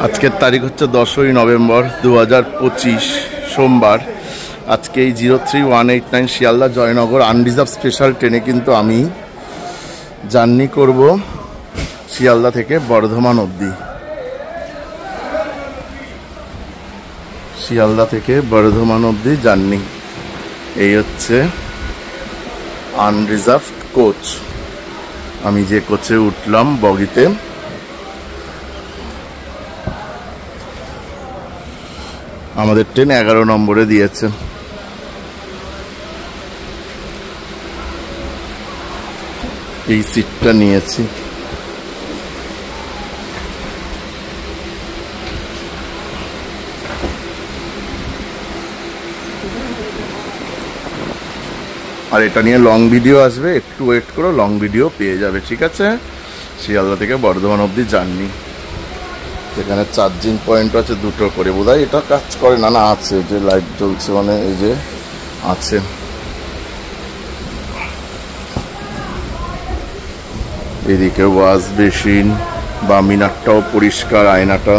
আজকের তারিখ হচ্ছে 10ই নভেম্বর 2025 সোমবার। আজকে এই 03189 শিয়ালদা জয়নগর আনরিজার্ভ স্পেশাল ট্রেনে কিন্তু আমি জার্নি করব শিয়ালদা থেকে বর্ধমান অবধি। শিয়ালদা থেকে বর্ধমান অবধি জার্নি। এই হচ্ছে আনরিজার্ভ কোচ। আমি যে কোচে উঠলাম বগিতে, আমাদের ট্রেন 11 নম্বরে দিয়েছে। এই সিটটা নিয়েছি। আর এটা নিয়ে লং ভিডিও আসবে, একটু ওয়েট করো, লং ভিডিও পেয়ে যাবে, ঠিক আছে? শিয়ালদা থেকে বর্ধমান অবধি জার্নি। এখানে চার্জিং পয়েন্ট আছে দুটো করে, বোধহয় এটা কাজ করে না, না আছে, যে লাইট জ্বলছে, মানে এই যে আছে। এদিকে ওয়াশ বেসিন, বা মিনারটাও পরিষ্কার, আয়নাটা।